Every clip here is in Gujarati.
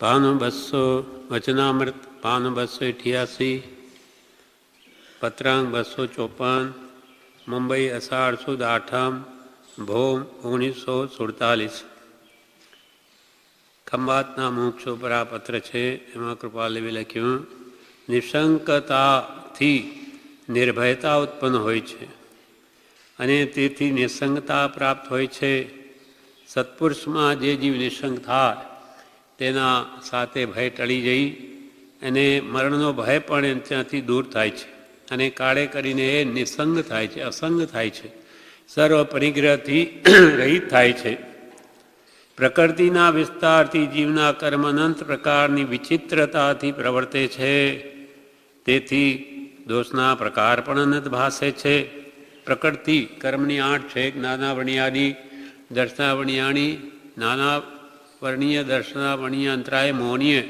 પાન 200 વચનામૃત પાન 288 પત્રાંગ 254 મુંબઈ અષાઢ સુદ આઠમ ભોમ 1947 ખંભાતના મુક્ષો પર આ પત્ર છે. એમાં કૃપાલદેવે લખ્યું, નિશંકતાથી નિર્ભયતા ઉત્પન્ન હોય છે અને તેથી નિસંગતા પ્રાપ્ત હોય છે. સત્પુરુષમાં જે જીવ નિસંગ થાય તેના સાથે ભય ટળી જઈ અને મરણનો ભય પણ ત્યાંથી દૂર થાય છે અને કાળે કરીને એ નિસંગ થાય છે, અસંગ થાય છે, સર્વ પરિગ્રહથી રહિત થાય છે. પ્રકૃતિના વિસ્તારથી જીવના કર્મ અનંત પ્રકારની વિચિત્રતાથી પ્રવર્તે છે. તેથી દોષના પ્રકાર પણ અનંત ભાસે છે. પ્રકૃતિ કર્મની 8 છે. જ્ઞાનાવર્ણ્યાદિ, દર્શનાવર્ણ્યાની, નાના વર્ણીય, દર્શનાવર્ણીય, અંતરાય, મોહનીય,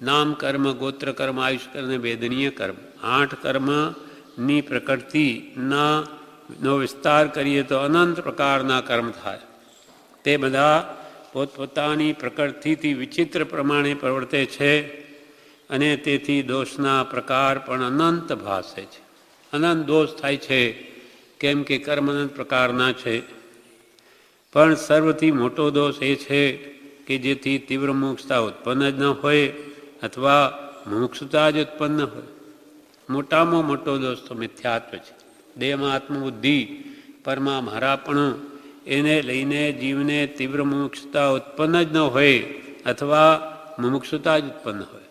નામ કર્મ, ગોત્ર કર્મ, આયુષ કર્મ અને વેદનીય કર્મ. 8 કર્મની પ્રકૃતિનો વિસ્તાર કરીએ તો અનંત પ્રકારના કર્મ થાય. તે બધા પોતપોતાની પ્રકૃતિથી વિચિત્ર પ્રમાણે પ્રવર્તે છે અને તેથી દોષના પ્રકાર પણ અનંત ભાસે છે. અનંત દોષ થાય છે કેમ કે કર્મ અનંત પ્રકારના છે. પણ સર્વથી મોટો દોષ એ છે કે જેથી તીવ્ર મુમુક્ષુતા ઉત્પન્ન જ ન હોય અથવા મુમુક્ષુતા જ ઉત્પન્ન હોય. મોટામાં મોટો દોષ તો મિથ્યાત્વ છે. દેહમાં આત્મબુદ્ધિ, પરમાં મારાપણું, એને લઈને જીવને તીવ્ર મુમુક્ષુતા ઉત્પન્ન જ ન હોય અથવા મુમુક્ષુતા જ ઉત્પન્ન હોય.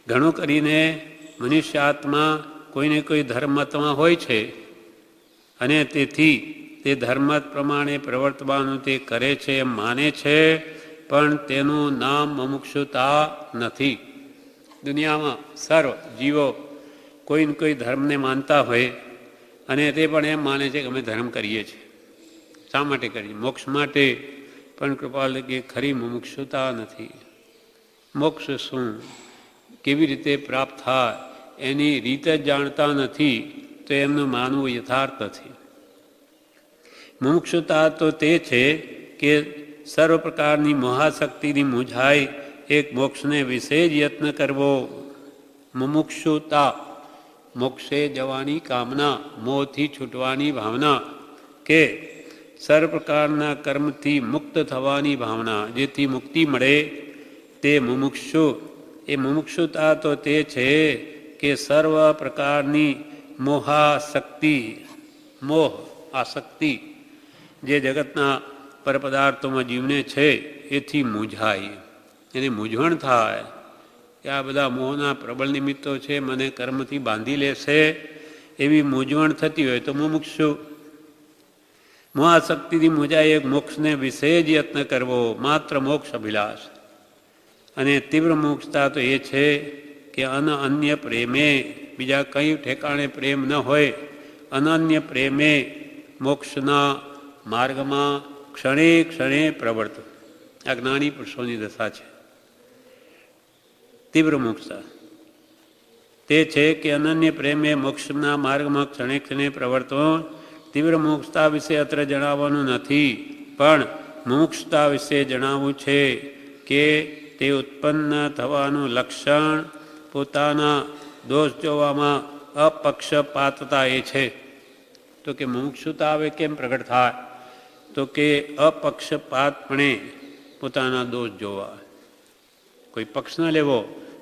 ઘણું કરીને મનુષ્ય આત્મા કોઈને કોઈ ધર્મમતમાં હોય છે અને તેથી તે ધર્મત પ્રમાણે પ્રવર્તવાનું તે કરે છે એમ માને છે, પણ તેનું નામ મુમુક્ષુતા નથી. દુનિયામાં સર્વ જીવો કોઈને કોઈ ધર્મને માનતા હોય અને તે પણ એમ માને છે કે અમે ધર્મ કરીએ છીએ. શા માટે કરીએ? મોક્ષ માટે. પણ કૃપાલ કે ખરી મુમુક્ષુતા નથી. મોક્ષ શું, કેવી રીતે પ્રાપ્ત થાય એની રીત જ જાણતા નથી તો એમનું માનવું યથાર્થ નથી. મુમુક્ષુતા તો તે છે કે સર્વ પ્રકારની મોહાશક્તિની મૂંઝાય એક મોક્ષને વિશે જ યત્ન કરવો. મુમુક્ષુતા મોક્ષે જવાની કામના, મોહથી છૂટવાની ભાવના કે સર્વ પ્રકારના કર્મથી મુક્ત થવાની ભાવના, જેથી મુક્તિ મળે તે મુમુક્ષુ. એ મુમુક્ષુતા તો તે છે કે સર્વ પ્રકારની મોહાશક્તિ, મોહ આસક્તિ જે જગતના પરપદાર્થોમાં જીવને છે એથી મૂંઝાય, એની મૂંઝવણ થાય કે આ બધા મોહના પ્રબળ નિમિત્તો છે, મને કર્મથી બાંધી લેશે, એવી મૂંઝવણ થતી હોય તો મુમુક્ષુ. મોહાશક્તિથી મૂંઝાય એક મોક્ષને વિશે જ યત્ન કરવો, માત્ર મોક્ષ અભિલાષ. અને તીવ્ર મુમુક્ષતા તો એ છે કે અનન્ય પ્રેમે, બીજા કંઈ ઠેકાણે પ્રેમ ન હોય, અનન્ય પ્રેમે મોક્ષના માર્ગમાં ક્ષણે ક્ષણે પ્રવર્ત. આ જ્ઞાની પુરુષોની દશા છે. તીવ્ર મુમુક્ષતા તે છે કે અનન્ય પ્રેમે મોક્ષના માર્ગમાં ક્ષણે ક્ષણે પ્રવર્તો. તીવ્ર મુમુક્ષતા વિશે અત્રે જણાવવાનું નથી, પણ મુમુક્ષતા વિશે જણાવવું છે કે તે ઉત્પન્ન થવાનું લક્ષણ પોતાના દોષ જોવામાં અપક્ષપાતતા એ છે. તો કે મુમુક્ષુતા આવે કેમ પ્રગટ થાય? તો કે અપક્ષપાતપણે પોતાના દોષ જોવા. કોઈ પક્ષ ન લેવો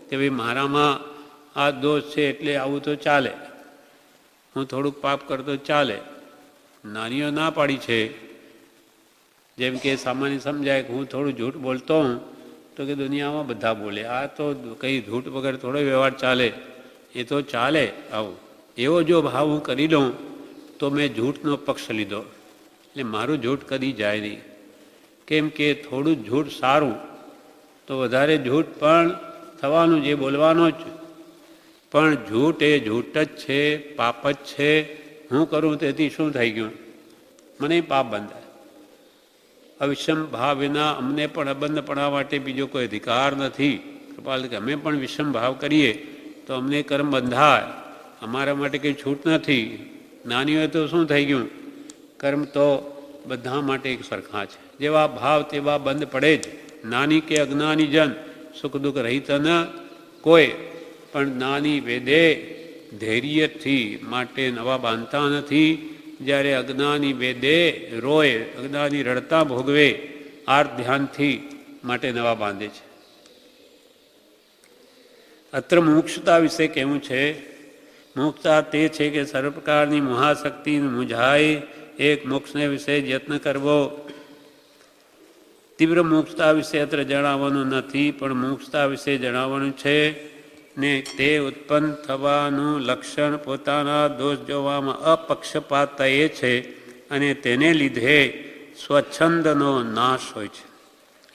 કે ભાઈ મારામાં આ દોષ છે એટલે આવું તો ચાલે, હું થોડુંક પાપ કરતો ચાલે. નાનીઓ ના પાડી છે. જેમ કે સામાન્ય સમજાય કે હું થોડું જૂઠ બોલતો હું તો કે દુનિયામાં બધા બોલે, આ તો કંઈ જૂઠ વગર થોડો વ્યવહાર ચાલે, એ તો ચાલે આવું. એવો જો ભાવ હું કરી લઉં તો મેં જૂઠનો પક્ષ લીધો, એટલે મારું જૂઠ કદી જાય નહીં. કેમ કે થોડું જૂઠ સારું, તો વધારે જૂઠ પણ થવાનું જે બોલવાનો જ, પણ જૂઠ એ જૂઠ જ છે, પાપ જ છે. હું કરું તેથી શું થઈ ગયું? મને પાપ બંધાય. અવિષમ ભાવ વિના અમને પણ અબંધપણા માટે બીજો કોઈ અધિકાર નથી. કૃપાલ કે અમે પણ વિષમ ભાવ કરીએ તો અમને કર્મ બંધાય, અમારા માટે કંઈ છૂટ નથી. નાની હોય તો શું થઈ ગયું? કર્મ તો બધા માટે એક સરખા છે. જેવા ભાવ તેવા બંધ પડે જ. નાની કે અજ્ઞાની જન સુખ દુઃખ રહિત ન કોઈ, પણ જ્ઞાની વેદે ધૈર્યથી માટે નવા બાંધતા નથી. જ્યારે અજ્ઞાની વેદે રોય, અજ્ઞાની રડતા ભોગવે આર્ત ધ્યાનથી માટે નવા બાંધે છે. અત્ર મુમુક્ષુતા વિશે કહેવું છે. મુમુક્ષુતા તે છે કે સર્વ પ્રકારની મહાશક્તિ મૂંઝાય એક મોક્ષને વિશે યત્ન કરવો. તીવ્ર મુમુક્ષુતા વિશે અત્ર જણાવવાનું નથી, પણ મુમુક્ષુતા વિશે જણાવવાનું છે. ને તે ઉત્પન્ન થવાનું લક્ષણ પોતાના દોષ જોવામાં અપક્ષપાત એ છે, અને તેને લીધે સ્વચ્છંદનો નાશ હોય છે.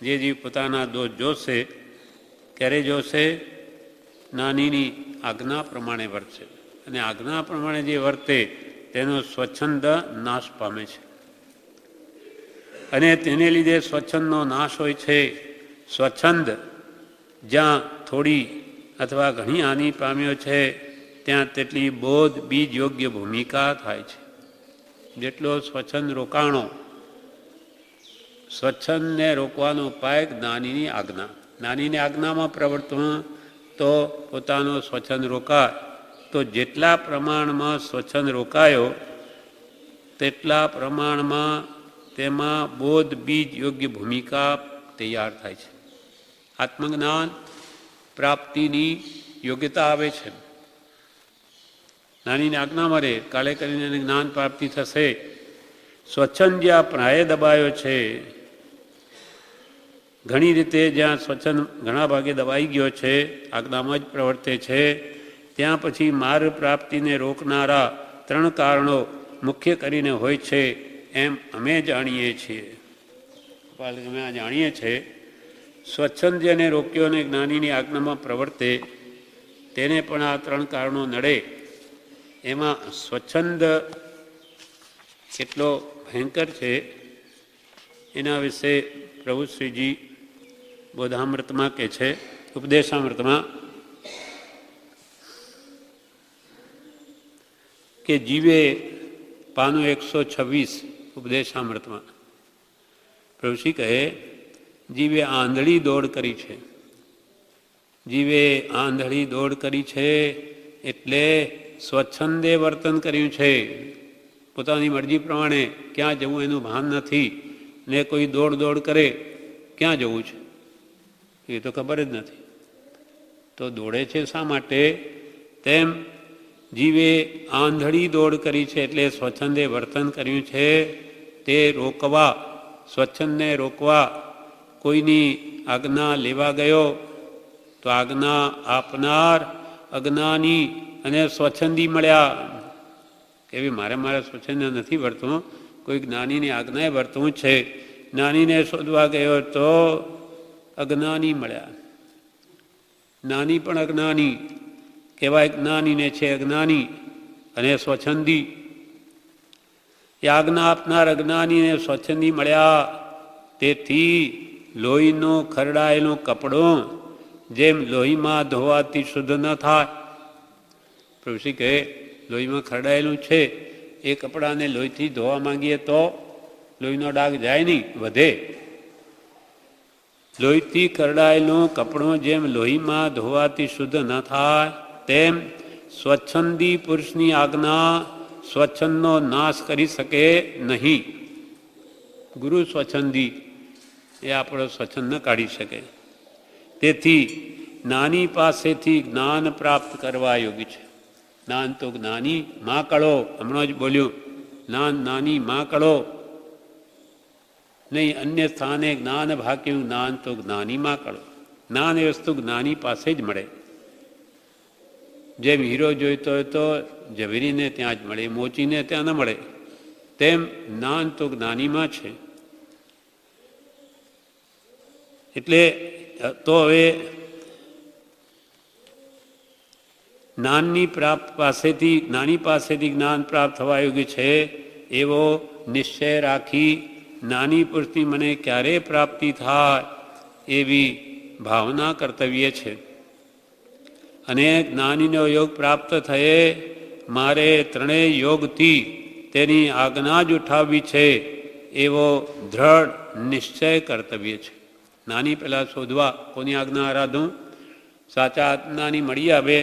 જે જીવ પોતાના દોષ જોશે, ક્યારે જોશે? નાનીની આજ્ઞા પ્રમાણે વર્તે, અને આજ્ઞા પ્રમાણે જે વર્તે તેનો સ્વચ્છંદ નાશ પામે છે, અને તેને લીધે સ્વચ્છંદનો નાશ હોય છે. સ્વચ્છંદ જ્યાં થોડી અથવા ઘણી હાનિ પામ્યો છે, ત્યાં તેટલી બોધ બીજ યોગ્ય ભૂમિકા થાય છે. જેટલો સ્વચ્છંદ રોકાણો, સ્વચ્છંદને રોકવાનો ઉપાય જ્ઞાનીની આજ્ઞા. જ્ઞાનીની આજ્ઞામાં પ્રવર્તવું તો પોતાનો સ્વચ્છંદ રોકાય. તો જેટલા પ્રમાણમાં સ્વચ્છંદ રોકાયો તેટલા પ્રમાણમાં તેમાં બોધ બીજ યોગ્ય ભૂમિકા તૈયાર થાય છે. આત્મજ્ઞાન પ્રાપ્તિની યોગ્યતા આવે છે. નાની આજ્ઞામાં રે, કાલે કરીને જ્ઞાન પ્રાપ્તિ થશે. સ્વચ્છંદ જ્યાં પ્રાય દબાયો છે, ઘણી રીતે જ્યાં સ્વચ્છંદ ઘણા ભાગે દબાઈ ગયો છે, આજ્ઞામાં જ પ્રવર્તે છે, ત્યાં પછી માર્ગ પ્રાપ્તિને રોકનારા 3 કારણો મુખ્ય કરીને હોય છે, એમ અમે જાણીએ છીએ. અમે જાણીએ છીએ સ્વચ્છંદ જેને રોક્યો અને જ્ઞાનીની આજ્ઞામાં પ્રવર્તે તેને પણ આ 3 કારણો નડે. એમાં સ્વચ્છંદ કેટલો ભયંકર છે એના વિશે પ્રભુ શ્રીજી બોધામૃતમાં કહે છે, ઉપદેશામૃતમાં, કે જીવે પાનું 126 ઉપદેશામૃતમાં પ્રભુશ્રી કહે, જીવે આંધળી દોડ કરી છે. જીવે આંધળી દોડ કરી છે એટલે સ્વચ્છંદે વર્તન કર્યું છે. પોતાની મરજી પ્રમાણે ક્યાં જવું એનું ભાન નથી, ને કોઈ દોડ કરે, ક્યાં જવું છે એ તો ખબર જ નથી. તો દોડે છે શા માટે? તેમ જીવે આંધળી દોડ કરી છે એટલે સ્વચ્છંદે વર્તન કર્યું છે. તે રોકવા, સ્વચ્છંદને રોકવા કોઈની આજ્ઞા લેવા ગયો તો આજ્ઞા આપનાર અજ્ઞાની અને સ્વચ્છંદી મળ્યા. એવી મારે સ્વચ્છંદ નથી વર્તવું, કોઈ જ્ઞાનીની આજ્ઞાએ વર્તવું છે. જ્ઞાનીને શોધવા ગયો તો અજ્ઞાની મળ્યા. જ્ઞાની પણ અજ્ઞાની કહેવાય, જ્ઞાનીને છે અજ્ઞાની અને સ્વચ્છંદી. એ આજ્ઞા આપનાર અજ્ઞાનીને સ્વચ્છંદી મળ્યા. તેથી લોહીનું ખરડાયેલું કપડું જેમ લોહીમાં ધોવાથી શુદ્ધ ન થાય. પ્રભુશ્રી કહે, લોહીમાં ખરડાયેલું છે એ કપડાને લોહીથી ધોવા માંગીએ તો લોહીનો ડાઘ જાય નહીં, વધે. લોહીથી ખરડાયેલું કપડું જેમ લોહીમાં ધોવાથી શુદ્ધ ન થાય, તેમ સ્વચ્છંદી પુરુષની આજ્ઞા સ્વચ્છંદનો નાશ કરી શકે નહીં. ગુરુ સ્વચ્છંદી એ આપણો સ્વચ્છંદ ન કાઢી શકે. તેથી નાની પાસેથી જ્ઞાન પ્રાપ્ત કરવા યોગ્ય છે. જ્ઞાન તો જ્ઞાની માં કળો, હમણાં જ બોલ્યું, જ્ઞાન નાની માં કળો નહીં, અન્ય સ્થાને જ્ઞાન ભાગ્યું, જ્ઞાન તો જ્ઞાની માં કળો. જ્ઞાન એ વસ્તુ જ્ઞાની પાસે જ મળે. જેમ હીરો જોઈતો હોય તો ઝવેરીને ત્યાં જ મળે, મોચીને ત્યાં ન મળે, તેમ જ્ઞાન તો જ્ઞાનીમાં છે. એટલે તો હવે નાની પાસેથી જ્ઞાન પ્રાપ્ત થવા યોગ્ય છે એવો નિશ્ચય રાખી નાની પુરુષની મને ક્યારે પ્રાપ્તિ થાય એવી ભાવના કર્તવ્ય છે. અને જ્ઞાનીનો યોગ પ્રાપ્ત થયે મારે 3 યોગથી તેની આજ્ઞા જ ઉઠાવવી છે એવો દ્રઢ નિશ્ચય કર્તવ્ય છે. જ્ઞાની પહેલાં શોધવા, કોની આજ્ઞા આરાધું? સાચા જ્ઞાની મળી આવે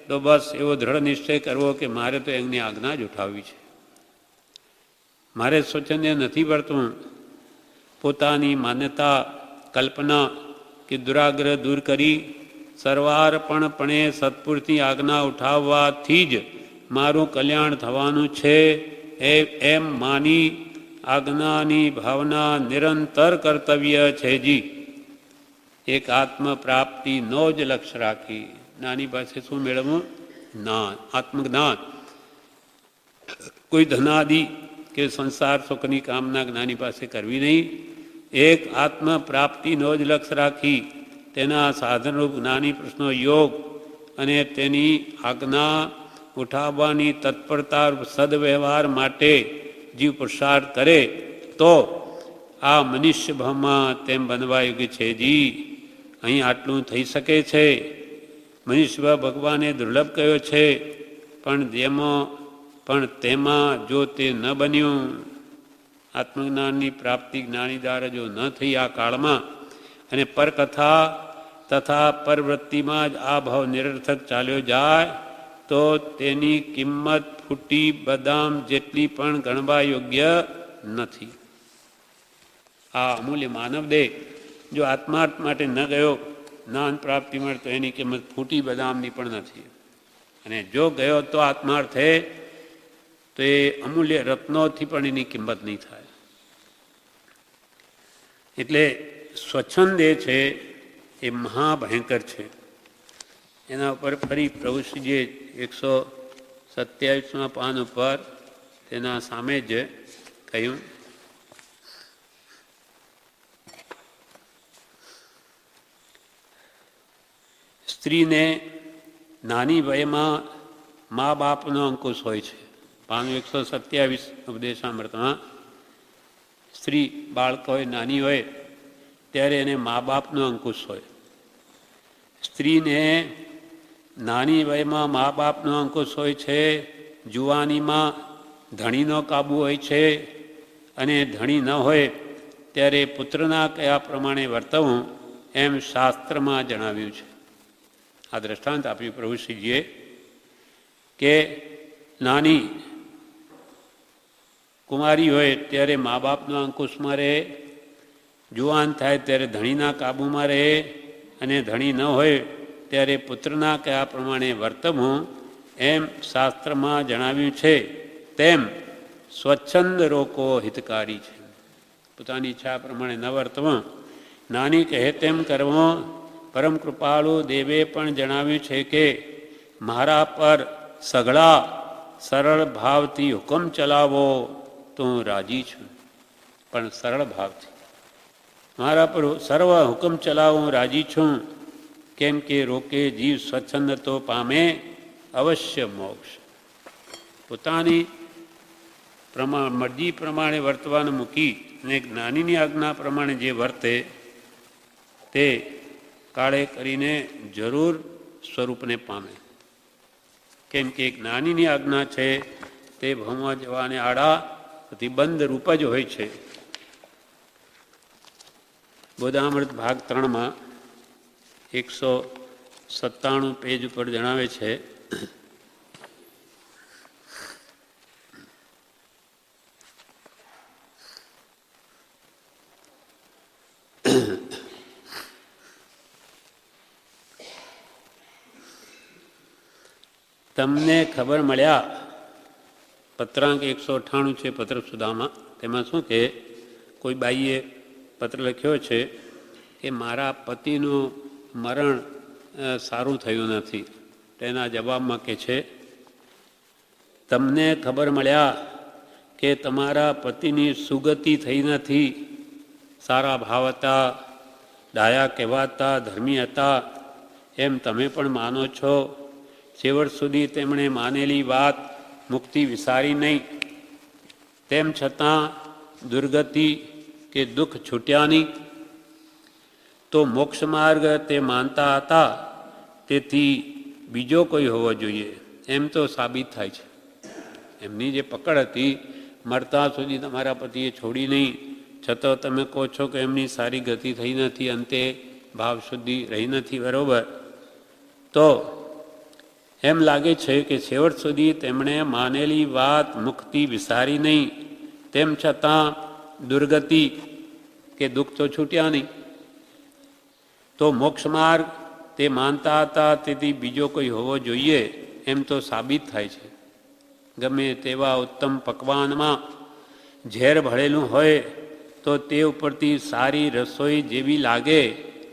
તો બસ એવો દ્રઢ નિશ્ચય કરવો કે મારે તો એમની આજ્ઞા જ ઉઠાવવી છે. મારે સ્વચ્છંદે નથી પડતું. પોતાની માન્યતા, કલ્પના કે દુરાગ્રહ દૂર કરી સર્વાર્પણપણે સત્પુરુષની આજ્ઞા ઉઠાવવાથી જ મારું કલ્યાણ થવાનું છે એમ માની આજ્ઞાની ભાવના નિરંતર કર્તવ્ય છે. જી એક આત્મ પ્રાપ્તિનો જ લક્ષ્ય રાખી જ્ઞાની પાસે શું મેળવવું? જ્ઞાન, આત્મજ્ઞાન. કોઈ ધનાદિ કે સંસાર સુખની કામના જ્ઞાની પાસે કરવી નહીં. એક આત્મ પ્રાપ્તિનો જ લક્ષ્ય રાખી તેના સાધનરૂપ જ્ઞાની પ્રશ્નો યોગ અને તેની આજ્ઞા ઉઠાવવાની તત્પરતા સદવ્યવહાર માટે જીવ પુરુષાર્થ કરે તો આ મનુષ્ય ભાવમાં તેમ બનવા યોગ્ય છે. જી અહીં આટલું થઈ શકે છે. મનુષ્ય ભગવાને દુર્લભ કહ્યો છે, પણ તેમાં જો તે ન બન્યું, આત્મજ્ઞાનની પ્રાપ્તિ જ્ઞાની દ્વારા જો ન થઈ આ કાળમાં અને પરકથા તથા પરવૃત્તિમાં જ આ ભાવ નિરર્થક ચાલ્યો જાય તો તેની કિંમત ફૂટી બદામ જેટલી પણ ગણવા યોગ્ય નથી. આ અમૂલ્ય માનવદેહ જો આત્માર્થ માટે ન ગયો જ્ઞાન પ્રાપ્તિ મળે તો એની કિંમત ફૂટી બદામની પણ નથી. અને જો ગયો તો આત્માર્થે તો એ અમૂલ્ય રત્નોથી પણ એની કિંમત નહીં થાય. એટલે સ્વચ્છંદ એ છે એ મહાભયંકર છે. એના ઉપર ફરી પ્રભુશ્રીજીએ 127 પાન ઉપર તેના સામે જ કહ્યું, સ્ત્રીને નાની વયમાં મા બાપનો અંકુશ હોય છે. પાનું 127 ઉપદેશામૃતમાં સ્ત્રી બાળક હોય, નાની હોય ત્યારે એને મા બાપનો અંકુશ હોય. સ્ત્રીને નાની વયમાં મા બાપનો અંકુશ હોય છે. જુવાનીમાં ધણીનો કાબુ હોય છે અને ધણી ન હોય ત્યારે પુત્રના કયા પ્રમાણે વર્તવું એમ શાસ્ત્રમાં જણાવ્યું છે. આ દ્રષ્ટાંત આપ્યું પ્રભુશ્રીજીએ કે નાની કુમારી હોય ત્યારે મા બાપના અંકુશમાં રહે, જુવાન થાય ત્યારે ધણીના કાબૂમાં રહે અને ધણી ન હોય ત્યારે પુત્રના કયા પ્રમાણે વર્તવું એમ શાસ્ત્રમાં જણાવ્યું છે. તેમ સ્વચ્છંદ રોકો હિતકારી છે. પોતાની ઈચ્છા પ્રમાણે ન વર્તવું, નાની કહે તેમ કરવું. પરમ કૃપાળુ દેવે પણ જણાવ્યું છે કે મારા પર સઘળા સરળ ભાવથી હુકમ ચલાવો તો હું રાજી છું. પણ સરળ ભાવથી મારા પર સર્વ હુકમ ચલાવો હું રાજી છું. કેમ કે રોકે જીવ સ્વચ્છંદ તો પામે અવશ્ય મોક્ષ. પોતાની મરજી પ્રમાણે વર્તવાનું મૂકી અને જ્ઞાનીની આજ્ઞા પ્રમાણે જે વર્તે તે કાળે કરીને જરૂર સ્વરૂપને પામે. કેમ કે જ્ઞાનીની આજ્ઞા છે તે ભવમાં જવાને આડા પ્રતિબંધ રૂપ જ હોય છે. બોધામૃત ભાગ 3માં 197 પેજ ઉપર જણાવે છે, તમને ખબર મળ્યા. પત્રાંક 198 છે પત્ર સુધામાં. તેમાં શું કે કોઈ બાઈએ પત્ર લખ્યો છે કે મારા પતિનું મરણ સારું થયું નથી. તેના જવાબમાં કે છે, તમને ખબર મળ્યા કે તમારા પતિની સુગતિ થઈ નથી. સારા ભાવ હતા, ડાયા કહેવાતા, ધર્મી હતા એમ તમે પણ માનો છો. છેવટ સુધી તેમણે માનેલી વાત મુક્તિ વિસારી નહીં. તેમ છતાં દુર્ગતિ કે દુઃખ છૂટ્યા નહીં. તો મોક્ષ માર્ગ તે માનતા હતા, તેથી બીજો કોઈ હોવો જોઈએ એમ તો સાબિત થાય છે. એમની જે પકડ હતી, મરતા સુધી તમારા પતિએ છોડી નહીં, છતાં તમે કહો છો કે એમની સારી ગતિ થઈ નથી, અંતે ભાવ શુદ્ધિ રહી નથી, બરાબર? તો એમ લાગે છે કે છેવટ સુધી તેમણે માનેલી વાત મુક્તિ વિસારી નહીં, તેમ છતાં દુર્ગતિ કે દુઃખ તો છૂટ્યા નહીં. તો મોક્ષ માર્ગ તે માનતા હતા તેથી બીજો કોઈ હોવો જોઈએ એમ તો સાબિત થાય છે. ગમે તેવા ઉત્તમ પકવાનમાં ઝેર ભળેલું હોય તો તે ઉપરથી સારી રસોઈ જેવી લાગે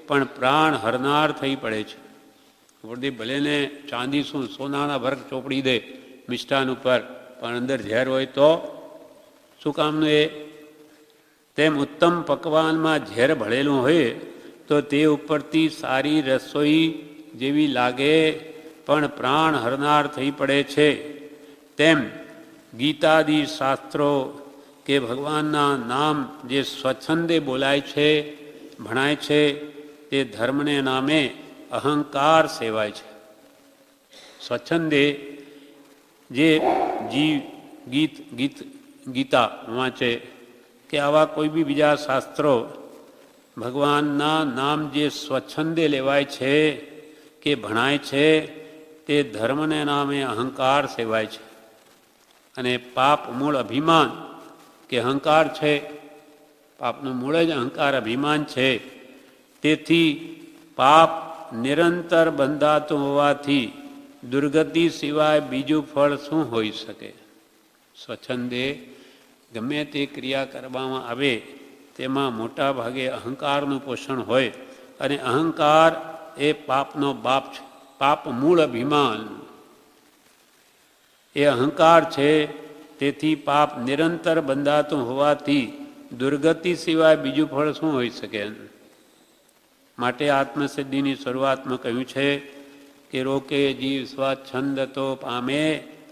પણ પ્રાણ હરનાર થઈ પડે છે. ઉપરથી ભલે ને ચાંદી શું સોનાના વર્ગ ચોપડી દે મિષ્ટાન ઉપર, પણ અંદર ઝેર હોય તો શું કામનું એ? તેમ ઉત્તમ પકવાનમાં ઝેર ભળેલું હોય તો તે ઉપરથી સારી રસોઈ જેવી લાગે પણ પ્રાણ હરનાર થઈ પડે છે. તેમ ગીતાદિ શાસ્ત્રો કે ભગવાનના નામ જે સ્વચ્છંદે બોલાય છે, ભણાય છે, તે ધર્મને નામે અહંકાર સેવાય છે. સ્વચ્છંદે જે ગીતા વાંચે કે આવા કોઈ બી બીજા શાસ્ત્રો ભગવાનના નામ જે સ્વચ્છંદે લેવાય છે કે ભણાય છે તે ધર્મને નામે અહંકાર સેવાય છે. અને પાપ મૂળ અભિમાન કે અહંકાર છે, પાપનું મૂળ જ અહંકાર અભિમાન છે. તેથી પાપ નિરંતર બંધાતું હોવાથી દુર્ગતિ સિવાય બીજું ફળ શું હોઈ શકે? સ્વચ્છંદે ગમે તે ક્રિયા કરવામાં આવે તેમાં મોટા ભાગે અહંકારનું પોષણ હોય, અને અહંકાર એ પાપનો બાપ છે. પાપ મૂળ અભિમાન એ અહંકાર છે. તેથી પાપ નિરંતર બંધાતું હોવાથી દુર્ગતિ સિવાય બીજું ફળ શું હોઈ શકે? માટે આત્મસિદ્ધિની શરૂઆતમાં કહ્યું છે કે રોકે જીવ સ્વચ્છંદ તો પામે,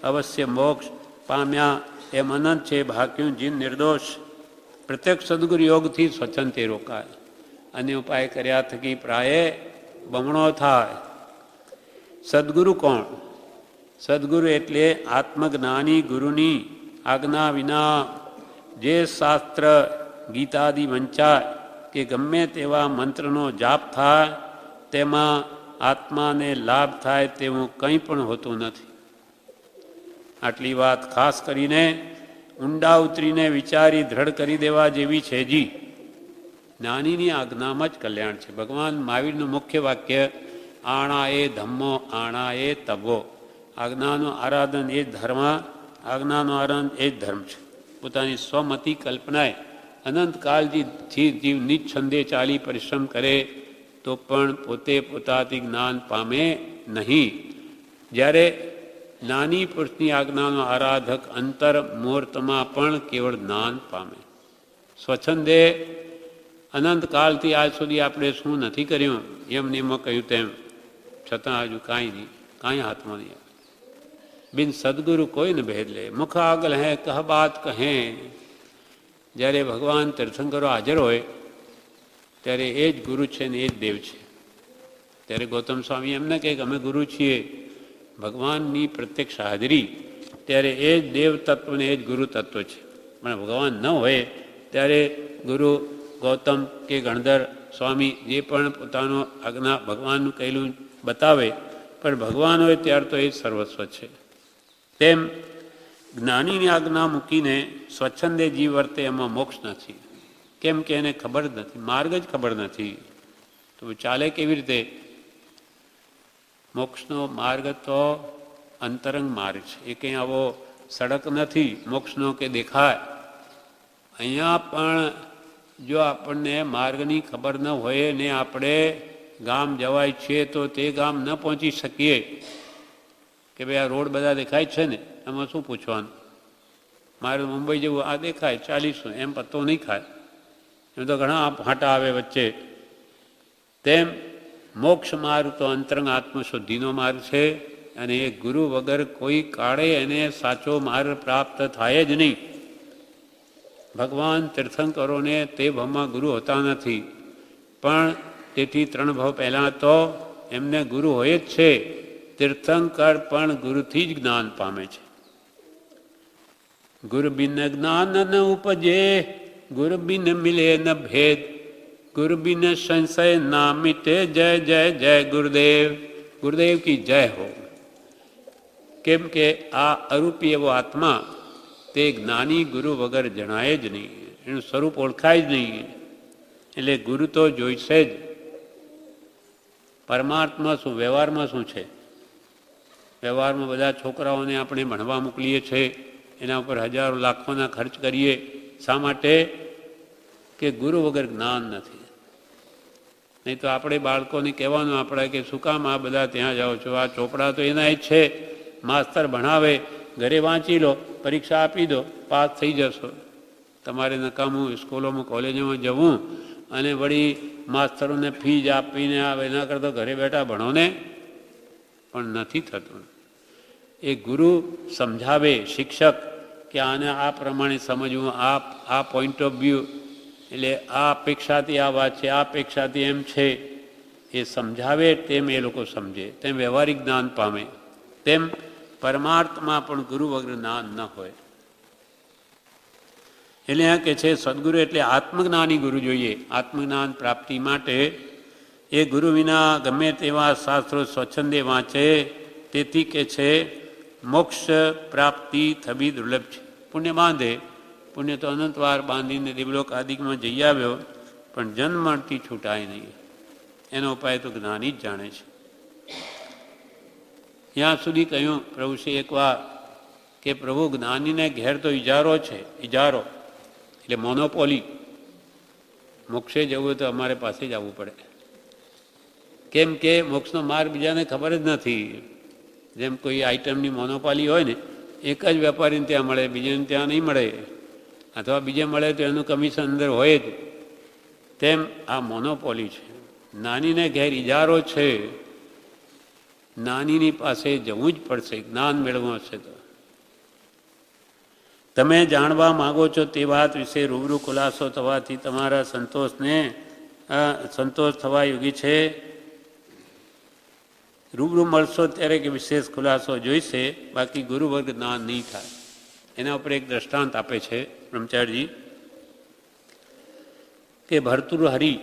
અવશ્ય મોક્ષ પામ્યા એમ અનંત છે ભાગ્યું જીવ નિર્દોષ. પ્રત્યક્ષ સદગુરુ યોગથી સ્વચ્છંદે રોકાય, અને ઉપાય કર્યા થકી પ્રાયે બમણો થાય. સદગુરુ કોણ? સદગુરુ એટલે આત્મજ્ઞાની ગુરુની આજ્ઞા વિના જે શાસ્ત્ર ગીતાદિ વંચાય કે ગમે તેવા મંત્રનો જાપ થાય તેમાં આત્માને લાભ થાય તેવું કંઈ પણ હોતું નથી. આટલી વાત ખાસ કરીને ઊંડા ઉતરીને વિચારી દ્રઢ કરી દેવા જેવી છે. જી જ્ઞાનીની આજ્ઞામાં જ કલ્યાણ છે. ભગવાન મહાવીરનું મુખ્ય વાક્ય આણા એ ધમ્મો આણા એ તવો. આજ્ઞાનું આરાધન એ જ ધર્મ, આજ્ઞાનું આરાધન એ જ ધર્મ છે. પોતાની સ્વમતી કલ્પનાએ અનંતકાલથી જીવ નિચ્છંદે ચાલી પરિશ્રમ કરે તો પણ પોતે પોતાથી જ્ઞાન પામે નહીં. જ્યારે જ્ઞાની પુરુષની આજ્ઞાનો આરાધક અંતર મુહૂર્તમાં પણ કેવળ જ્ઞાન પામે. સ્વચ્છંદે અનંતકાલથી આજ સુધી આપણે શું નથી કર્યું એમ નિયમો કહ્યું તેમ છતાં હજુ કાંઈ નહીં, કાંઈ હાથમાં નહીં. બિન સદગુરુ કોઈ ને ભેદ લે, મુખ આગળ હે કહ બાત કહે. જ્યારે ભગવાન તીર્થંકરો હાજર હોય ત્યારે એ જ ગુરુ છે ને એ જ દેવ છે. ત્યારે ગૌતમ સ્વામી એમને કહે કે અમે ગુરુ છીએ. ભગવાનની પ્રત્યક્ષ હાજરી ત્યારે એ જ દેવ તત્વ ને એ જ ગુરુ તત્વ છે. પણ ભગવાન ન હોય ત્યારે ગુરુ ગૌતમ કે ગણધર સ્વામી જે પણ પોતાનો આજ્ઞા ભગવાનનું કહેલું બતાવે, પણ ભગવાન હોય ત્યાર તો એ જ સર્વસ્વ છે. તેમ જ્ઞાનીની આજ્ઞા મૂકીને સ્વચ્છંદે જીવ વર્તે એમાં મોક્ષ નથી. કેમ કે એને ખબર જ નથી, માર્ગ જ ખબર નથી. તો ચાલે કેવી રીતે? મોક્ષનો માર્ગ તો અંતરંગ માર્ગ છે. એ કંઈ આવો સડક નથી મોક્ષનો કે દેખાય. અહીંયા પણ જો આપણને માર્ગની ખબર ન હોય ને આપણે ગામ જવાય છીએ તો તે ગામ ન પહોંચી શકીએ કે ભાઈ આ રોડ બધા દેખાય છે ને, એમાં શું પૂછવાનું? મારે મુંબઈ જવું, આ દેખાય ચાલીશું, એમ પત્તો નહીં ખાય. એમ તો ઘણા ફાંટા આવે વચ્ચે. તેમ મોક્ષ માર્ગ તો અંતરંગ આત્મશુદ્ધિનો માર્ગ છે, અને એ ગુરુ વગર કોઈ કાળે એને સાચો માર્ગ પ્રાપ્ત થાય જ નહીં. ભગવાન તીર્થંકરોને તે ભાવમાં ગુરુ હોતા નથી, પણ તેથી 3 ભાવ પહેલાં તો એમને ગુરુ હોય જ છે. તીર્થંકર પણ ગુરુથી જ જ્ઞાન પામે છે. ગુરુ બિન જ્ઞાન ન ઉપજે, ગુરુ બિન મિલે ન ભેદ, ગુરુ બિન સંશય ના મિટે, જય જય જય ગુરુદેવ. ગુરુદેવ કી જય હો. કેમ કે આ અરૂપી એવો આત્મા તે જ્ઞાની ગુરુ વગર જણાય જ નહીં, એનું સ્વરૂપ ઓળખાય જ નહીં. એટલે ગુરુ તો જોઈશે જ. પરમાર્થમાં શું, વ્યવહારમાં શું છે? વ્યવહારમાં બધા છોકરાઓને આપણે ભણવા મોકલીએ છીએ, એના ઉપર હજારો લાખોના ખર્ચ કરીએ. શા માટે? કે ગુરુ વગર જ્ઞાન નથી. નહીં તો આપણે બાળકોને કહેવાનું આપણે કે શું કામ આ બધા ત્યાં જાઓ છો? આ ચોપડા તો એના જ છે, માસ્તર ભણાવે, ઘરે વાંચી લો, પરીક્ષા આપી દો, પાસ થઈ જશો. તમારે નકામું સ્કૂલોમાં કોલેજોમાં જવું અને વળી માસ્તરોને ફીજ આપીને આવે, એના કરતાં ઘરે બેઠા ભણો ને. પણ નથી થતું. એ ગુરુ સમજાવે, શિક્ષક, કે આને આ પ્રમાણે સમજવું, આ પોઈન્ટ ઓફ વ્યૂ, એટલે આ અપેક્ષાથી આ વાત છે, આ અપેક્ષાથી એમ છે. એ સમજાવે તેમ એ લોકો સમજે, તેમ વ્યવહારિક જ્ઞાન પામે. તેમ પરમાર્થમાં પણ ગુરુ વગર જ્ઞાન ન હોય. એટલે આ કે છે સદગુરુ એટલે આત્મજ્ઞાની ગુરુ જોઈએ. આત્મજ્ઞાન પ્રાપ્તિ માટે એ ગુરુ વિના ગમે તેવા શાસ્ત્રો સ્વચ્છંદે વાંચે. તેથી કે છે મોક્ષ પ્રાપ્તિ થવી દુર્લભ છે. પુણ્ય બાંધે, પુણ્ય તો અનંતવાર બાંધીને દેવલોક આદિકમાં જઈ આવ્યો, પણ જન્મથી છૂટાય નહીં. એનો ઉપાય તો જ્ઞાની જ જાણે છે. ત્યાં સુધી કહ્યું પ્રભુશ્રી એકવાર કે પ્રભુ જ્ઞાનીને ઘેર તો ઇજારો છે, ઇજારો એટલે મોનોપોલી. મોક્ષે જવું હોય તો અમારે પાસે જ આવવું પડે. કેમ કે મોક્ષનો માર્ગ બીજાને ખબર જ નથી. જેમ કોઈ આઈટમની મોનોપોલી હોય ને, એક જ વેપારીને ત્યાં મળે, બીજાને ત્યાં નહીં મળે, અથવા બીજે મળે તો એનું કમિશન અંદર હોય જ. તેમ આ મોનોપોલી છે. નાનીને ઘેર ઇજારો છે. નાનીની પાસે જવું જ પડશે જ્ઞાન મેળવવું હશે તો. તમે જાણવા માગો છો તે વાત વિશે રૂબરૂ ખુલાસો થવાથી તમારા સંતોષ થવા યોગી છે. રૂબરૂ મળશો ત્યારે કે વિશેષ ખુલાસો જોઈશે, બાકી ગુરુ વર્ગ જ્ઞાન નહીં થાય. એના ઉપર એક દ્રષ્ટાંત આપે છે બ્રહ્મચારીજી કે ભર્તૃહરિ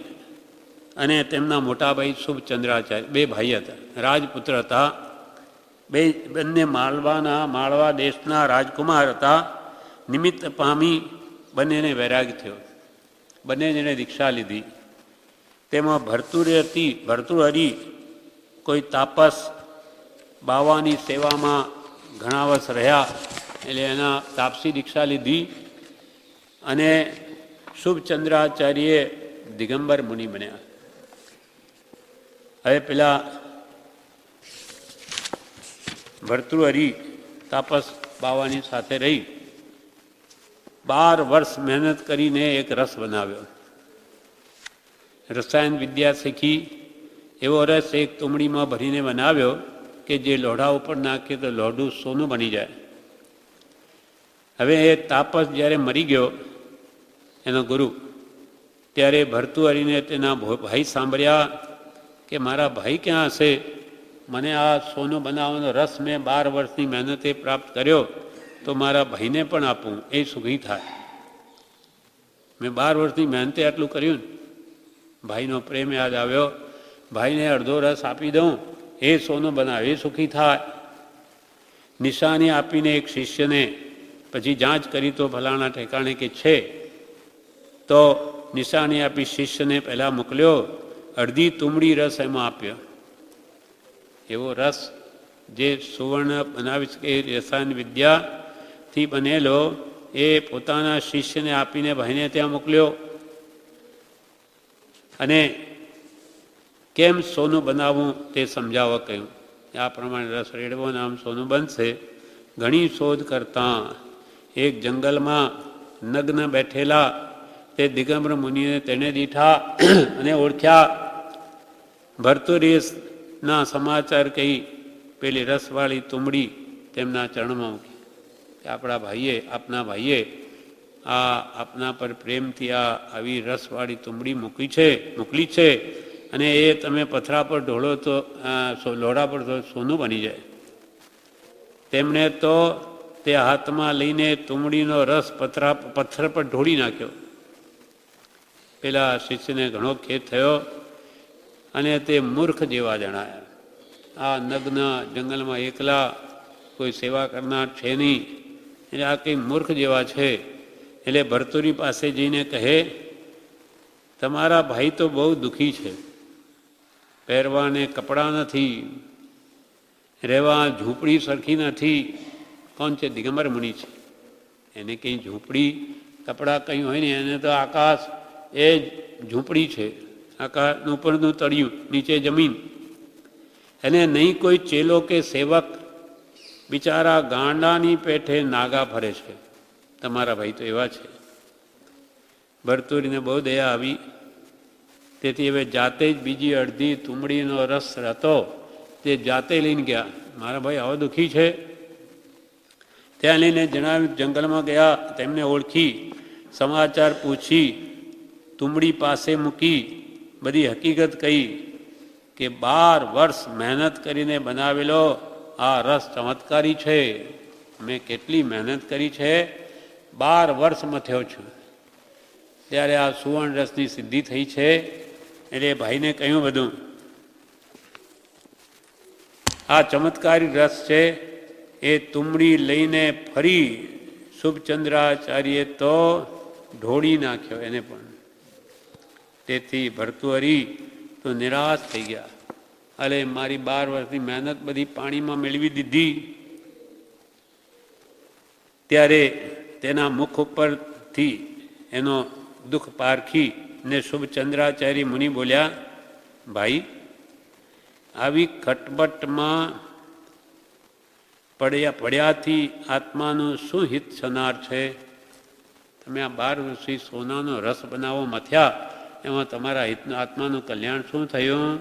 અને તેમના મોટા ભાઈ શુભચંદ્રાચાર્ય, બે ભાઈ હતા, રાજપુત્ર હતા. બંને માળવા દેશના રાજકુમાર હતા. નિમિત્ત પામી બંનેને વૈરાગ થયો. બંને જણે દીક્ષા લીધી. તેમાં ભર્તૃહરિ કોઈ તાપસ બાવાની સેવામાં ઘણા વર્ષ રહ્યા, એટલે એના તાપસી દીક્ષા લીધી. અને શુભચંદ્રાચાર્યે દિગંબર મુનિ બન્યા. હવે પેલા ભર્તૃહરિ તાપસ બાવાની સાથે રહી 12 વર્ષ મહેનત કરીને એક રસ બનાવ્યો. રસાયણ વિદ્યા શીખી. એવો રસ એક તુમડીમાં ભરીને બનાવ્યો કે જે લોઢા ઉપર નાખીએ તો લોઢું સોનું બની જાય. હવે એ તાપસ જ્યારે મરી ગયો એનો ગુરુ, ત્યારે ભર્તૃહરિને તેના ભાઈ સાંભળ્યા કે મારા ભાઈ ક્યાં હશે? મને આ સોનું બનાવવાનો રસ મેં 12 વર્ષની મહેનતે પ્રાપ્ત કર્યો, તો મારા ભાઈને પણ આપું, એ સુખી થાય. મેં 12 વર્ષની મહેનતે આટલું કર્યું. ભાઈનો પ્રેમ યાદ આવ્યો. ભાઈને અડધો રસ આપી દઉં, એ સોનું બનાવે, એ સુખી થાય. નિશાની આપીને એક શિષ્યને પછી જાંચ કરી તો ફલાણા ઠેકાણે કે છે, તો નિશાની આપી શિષ્યને પહેલાં મોકલ્યો. અડધી તુમડી રસ એમાં આપ્યો. એવો રસ જે સુવર્ણ બનાવી શકે રસાયણ વિદ્યાથી બનેલો, એ પોતાના શિષ્યને આપીને ભાઈને ત્યાં મોકલ્યો. અને કેમ સોનું બનાવવું તે સમજાવવા કહ્યું. આ પ્રમાણે રસ રેડવો ને આમ સોનું બનશે. ઘણી શોધ કરતાં એક જંગલમાં નગ્ન બેઠેલા તે દિગંબર મુનિને તેને દીઠા અને ઓળખ્યા. ભર્તૃહરિના સમાચાર કહી પેલી રસવાળી તુમડી તેમના ચરણમાં મૂકી કે આપના ભાઈએ આ આપના પર પ્રેમથી આવી રસવાળી તુમડી મોકલી છે, અને એ તમે પથરા પર ઢોળો તો લોઢા પર તો સોનું બની જાય. તેમણે તો તે હાથમાં લઈને તુમડીનો રસ પથ્થર પર ઢોળી નાખ્યો પેલા શિષ્યને ઘણો ખેદ થયો અને તે મૂર્ખ જેવા જણાયા. આ નગ્ન જંગલમાં એકલા, કોઈ સેવા કરનાર છે નહીં, એટલે આ કંઈ મૂર્ખ જેવા છે. એટલે ભર્તુરી પાસે જઈને કહે, તમારા ભાઈ તો બહુ દુઃખી છે, પહેરવાને કપડાં નથી, રહેવા ઝૂંપડી સરખી નથી. કોણ છે? દિગંબર મુનિ છે. એને કંઈ ઝૂંપડી કપડાં કંઈ હોય ને, એને તો આકાશ એ જ ઝૂંપડી છે. આકાશનું ઉપરનું તળિયું, નીચે જમીન. એને નહીં કોઈ ચેલો કે સેવક, બિચારા ગાંડાની પેઠે નાગા ફરે છે. તમારા ભાઈ તો એવા છે. ભર્તુરીને બહુ દયા આવી. તેથી હવે જાતે જ બીજી અડધી તુંબડીનો રસ હતો તે જાતે લઈને ગયા. મારા ભાઈ આવો દુઃખી છે. ત્યાં લઈને જણાવ્યું, જંગલમાં ગયા, તેમને ઓળખી, સમાચાર પૂછી, તુંબડી પાસે મૂકી, બધી હકીકત કહી કે 12 વર્ષ મહેનત કરીને બનાવેલો આ રસ ચમત્કારી છે. મેં કેટલી મહેનત કરી છે, 12 વર્ષ મથ્યો છું, ત્યારે આ સુવર્ણ રસની સિદ્ધિ થઈ છે. એટલે ભાઈને કહ્યું બધું. આ ચમત્કારી રસ છે. એ તુંબડી લઈને ફરી શુભચંદ્રાચાર્યે તો ઢોળી નાખ્યો એને પણ. તેથી ભર્તુહરી તો નિરાશ થઈ ગયા. અરે મારી 12 વર્ષની મહેનત બધી પાણીમાં મેળવી દીધી. ત્યારે તેના મુખ ઉપરથી એનો દુઃખ પારખી ને શુભચંદ્રાચાર્ય મુનિ બોલ્યા, ભાઈ, આવી ખટપટમાં પડ્યાથી આત્માનું શું હિત થનાર છે? તમે આ 12 વર્ષથી સોનાનો રસ બનાવો મથ્યા, એમાં તમારા હિતનું આત્માનું કલ્યાણ શું થયું?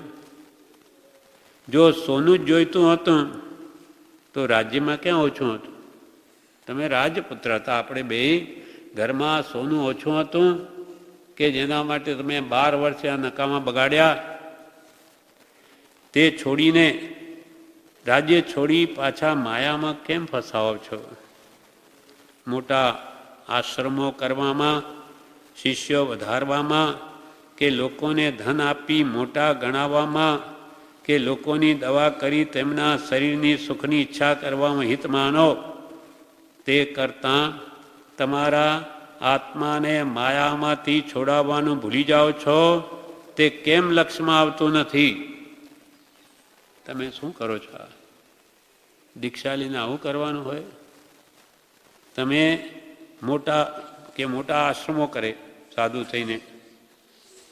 જો સોનું જ જોઈતું હતું તો રાજ્યમાં ક્યાં ઓછું હતું? તમે રાજપુત્ર હતા, આપણે બે ઘરમાં સોનું ઓછું હતું કે જેના માટે તમે 12 વર્ષે આ નકામાં બગાડ્યા? તે છોડીને, રાજ્ય છોડી પાછા માયામાં કેમ ફસાવો છો? મોટા આશ્રમો કરવામાં, શિષ્યો વધારવામાં, કે લોકોને ધન આપી મોટા ગણાવવામાં, કે લોકોની દવા કરી તેમના શરીરની સુખની ઈચ્છા કરવામાં હિત માનો, તે કરતાં તમારા આત્માને માયામાંથી છોડાવવાનું ભૂલી જાઓ છો. તે કેમ લક્ષ્યમાં આવતું નથી? તમે શું કરો છો? દીક્ષા લઈને આવું કરવાનું હોય? તમે મોટા આશ્રમો કરે, સાધુ થઈને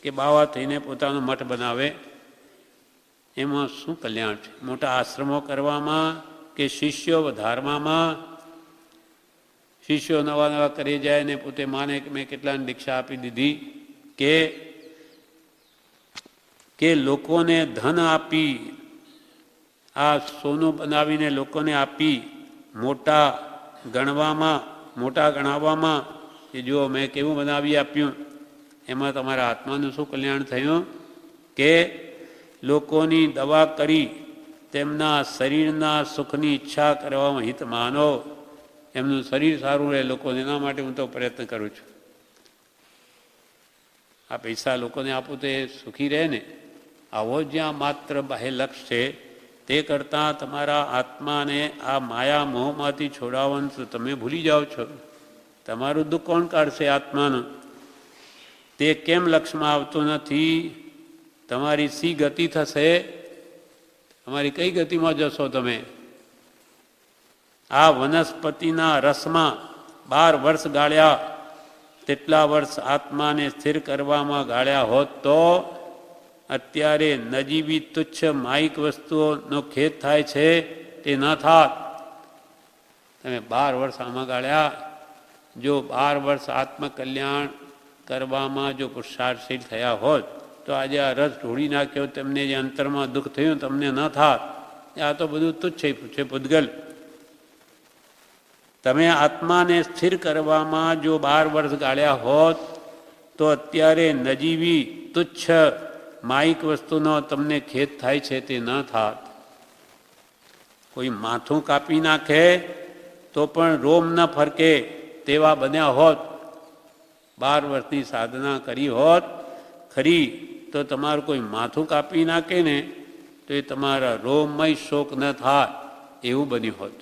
કે બાવા થઈને પોતાનો મઠ બનાવે, એમાં શું કલ્યાણ છે? મોટા આશ્રમો કરવામાં કે શિષ્યો વધારવામાં? શિષ્યો નવા નવા કરી જાય ને પોતે માને કે મેં કેટલાને દીક્ષા આપી દીધી, કે લોકોને ધન આપી, આ સોનું બનાવીને લોકોને આપી મોટા ગણાવવામાં કે જુઓ મેં કેવું બનાવી આપ્યું, એમાં તમારા આત્માનું શું કલ્યાણ થયું? કે લોકોની દવા કરી તેમના શરીરના સુખની ઈચ્છા કરવામાં હિત માનો, એમનું શરીર સારું રહે લોકોને, એના માટે હું તો પ્રયત્ન કરું છું. આ પૈસા લોકોને આપું તો એ સુખી રહે ને. આવો જ્યાં માત્ર બાહ્ય લક્ષ્ય છે, તે કરતાં તમારા આત્માને આ માયા મોહમાંથી છોડાવવાનું તો તમે ભૂલી જાઓ છો. તમારું દુઃખ કોણ કાઢશે આત્માનું? તે કેમ લક્ષ્યમાં આવતું નથી? તમારી સી ગતિ થશે? તમારી કઈ ગતિમાં જશો તમે? આ વનસ્પતિના રસમાં 12 વર્ષ ગાળ્યા, તેટલા વર્ષ આત્માને સ્થિર કરવામાં ગાળ્યા હોત તો અત્યારે નજીવી તુચ્છ માયિક વસ્તુઓનો ખેદ થાય છે તે ન થાત. તમે 12 વર્ષ આમાં ગાળ્યા. જો 12 વર્ષ આત્મકલ્યાણ કરવામાં જો પુરુષાર્થશીલ થયા હોત તો આજે આ રસ ઢોળી નાખ્યો, તેમને જે અંતરમાં દુઃખ થયું તમને ન થાત. આ તો બધું તુચ્છ છે પૂતગલ. તમે આત્માને સ્થિર કરવામાં જો 12 વર્ષ ગાળ્યા હોત તો અત્યારે નજીવી તુચ્છ માયિક વસ્તુનો તમને ખેદ થાય છે તે ન થાત. કોઈ માથું કાપી નાખે તો પણ રોમ ન ફરકે તેવા બન્યા હોત. 12 વર્ષની સાધના કરી હોત ખરી તો તમારું કોઈ માથું કાપી નાખે ને તો એ તમારા રોમમય શોક ન થાય એવું બન્યું હોત.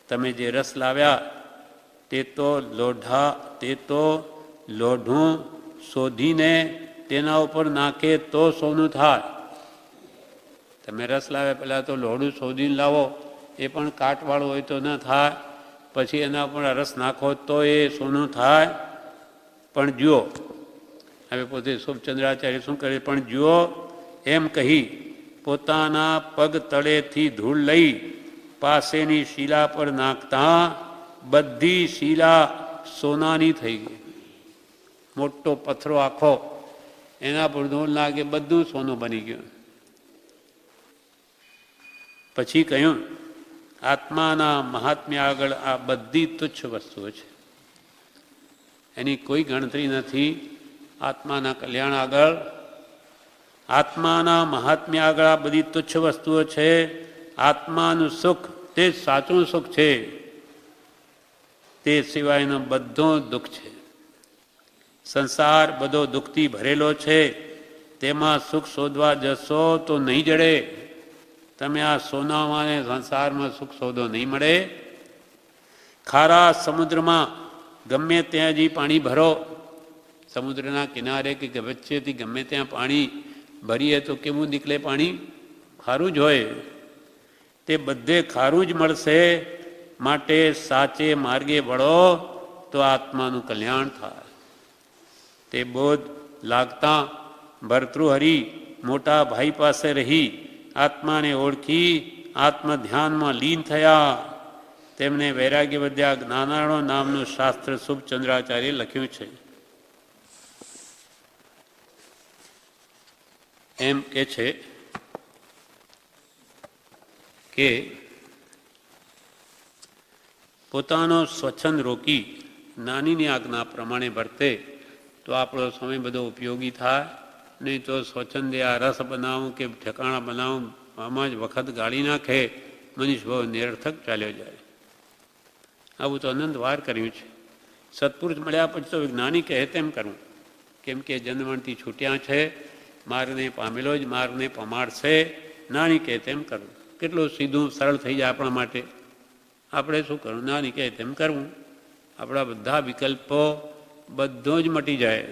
તમે જે રસ લાવ્યા તે તો લોઢું શોધીને તેના ઉપર નાખે તો સોનું થાય. તમે રસ લાવ્યા પહેલાં તો લોઢું શોધીને લાવો, એ પણ કાટવાળું હોય તો ન થાય. પછી એના ઉપર રસ નાખો તો એ સોનું થાય. પણ જુઓ, હવે પોતે શુભચંદ્રાચાર્ય શું કરે, પણ જુઓ એમ કહી પોતાના પગ તળેથી ધૂળ લઈ પાસેની શીલા પર નાખતા બધી શીલા સોનાની થઈ ગઈ. મોટો પથ્થરો આખો એના પર ધૂળ લાગે, બધું સોનું બની ગયું. પછી કહ્યું, આત્માના મહાત્મ્ય આગળ આ બધી તુચ્છ વસ્તુઓ છે, એની કોઈ ગણતરી નથી. આત્માના કલ્યાણ આગળ, આત્માના મહાત્મ્ય આગળ આ બધી તુચ્છ વસ્તુઓ છે. આત્માનું સુખ તે જ સાચું સુખ છે, તે સિવાયનો બધો દુઃખ છે. સંસાર બધો દુઃખથી ભરેલો છે, તેમાં સુખ શોધવા જશો તો નહીં જડે. તમે આ સોનામાં સંસારમાં સુખ શોધો, નહીં મળે. ખારા સમુદ્રમાં ગમે ત્યાં જ પાણી ભરો, સમુદ્રના કિનારે કે વચ્ચેથી ગમે ત્યાં પાણી ભરીએ તો કેવું નીકળે પાણી? ખારું જ હોય. તે બધે ખારું જ મળશે. માટે સાચે માર્ગે વળો તો આત્માનું કલ્યાણ થાય. તે બોધ લાગતા ભર્તૃહરિ મોટા ભાઈ પાસે રહી આત્માને ઓળખી આત્મ ધ્યાનમાં લીન થયા. તેમને વૈરાગ્ય વિદ્યા જ્ઞાનાર્ણો નામનું શાસ્ત્ર શુભચંદ્રાચાર્ય લખ્યું છે. એમ કે છે કે પોતાનો સ્વચ્છંદ રોકી નાનીની આજ્ઞા પ્રમાણે વર્તે તો આપણો સમય બધો ઉપયોગી થાય. નહીં તો સ્વચ્છંદે આ રસ બનાવું કે ઠેકાણા બનાવું આમાં જ વખત ગાળી નાખે, મનુષ્ય ભાવ નિરર્થક ચાલ્યો જાય. આવું તો અનંત વાર કર્યું છે. સત્પુરુષ મળ્યા પછી તો જ્ઞાની કહે તેમ કરવું, કેમ કે જન્મથી છૂટ્યા છે, માર્ગને પામેલો જ માર્ગને પમાડશે. નાની કહે તેમ કરવું. કેટલું સીધું સરળ થઈ જાય આપણા માટે. આપણે શું કરવું? નાની કહે તેમ કરવું. આપણા બધા વિકલ્પો બધો જ મટી જાય.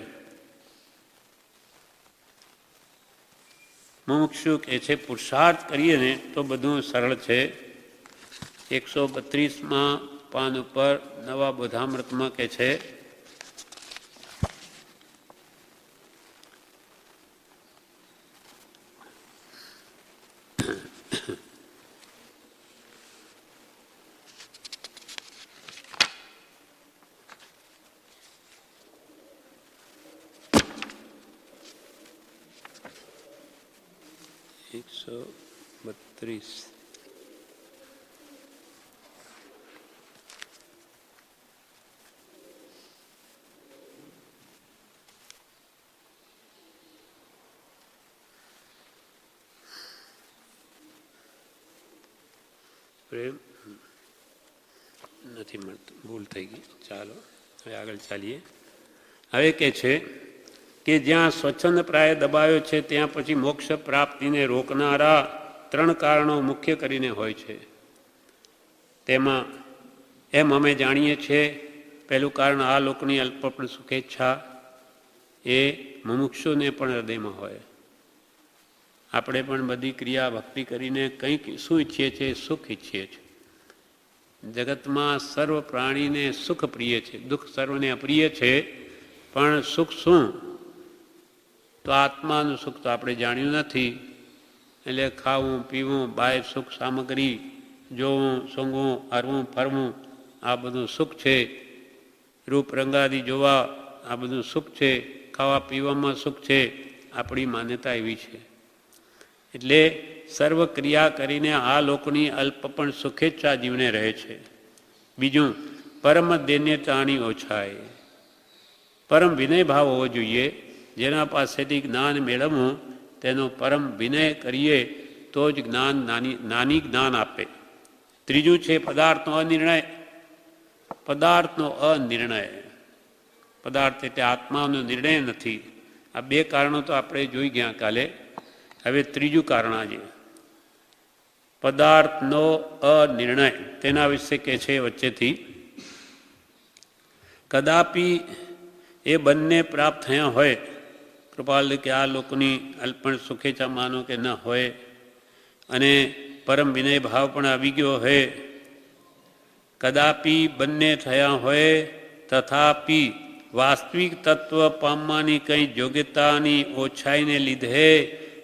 મુમુક્ષુ કહે છે પુરુષાર્થ કરીએ ને તો બધું સરળ છે. 132માં પાન ઉપર નવા બોધામૃતમાં કહે છે પ્રેમ નથી મળતું, ભૂલ થઈ ગઈ. ચાલો હવે આગળ ચાલીએ. હવે કે છે કે જ્યાં સ્વચ્છંદ પ્રાય દબાયો છે ત્યાં પછી મોક્ષ પ્રાપ્તિને રોકનારા 3 કારણો મુખ્ય કરીને હોય છે. તેમાં એમ અમે જાણીએ છીએ, પહેલું કારણ આ લોકની અલ્પપણ સુખેચ્છા, એ મુમુક્ષુને પણ હૃદયમાં હોય. આપણે પણ બધી ક્રિયા ભક્તિ કરીને કંઈક શું ઈચ્છીએ છીએ? સુખ ઈચ્છીએ છીએ. જગતમાં સર્વ પ્રાણીને સુખ પ્રિય છે, દુઃખ સર્વને અપ્રિય છે. પણ સુખ શું? તો આત્માનું સુખ તો આપણે જાણ્યું નથી. એટલે ખાવું પીવું, બાહ્ય સુખ સામગ્રી, જોવું સૂંઘવું, હરવું ફરવું, આ બધું સુખ છે. રૂપ રંગાદી જોવા, આ બધું સુખ છે. ખાવા પીવામાં સુખ છે. આપણી માન્યતા એવી છે. એટલે સર્વ ક્રિયા કરીને આ લોકની અલ્પ પણ સુખેચ્છા જીવને રહે છે. બીજું, પરમ દૈન્યતાની ઓછાઈ, પરમ વિનય ભાવ હોવો જોઈએ. જેના પાસેથી જ્ઞાન મેળવવું તેનો પરમ વિનય કરીએ તો જ જ્ઞાન નાની જ્ઞાન આપે. ત્રીજું છે પદાર્થનો અનિર્ણય. પદાર્થનો અનિર્ણય, પદાર્થ એટલે આત્માનો નિર્ણય નથી. આ બે કારણો તો આપણે જોઈ ગયા કાલે. હવે ત્રીજું કારણ આજે પદાર્થનો અનિર્ણય, તેના વિશે કે છે વચ્ચેથી. કદાપી એ બંને પ્રાપ્ત થયા હોય, કૃપાલ કે આ લોકોની અલ્પણ સુખેચ્છા માનો કે ન હોય, અને પરમ વિનય ભાવ પણ આવી ગયો હોય, કદાપી બંને થયા હોય, તથાપી વાસ્તવિક તત્વ પામવાની કંઈ યોગ્યતાની ઓછાઈને લીધે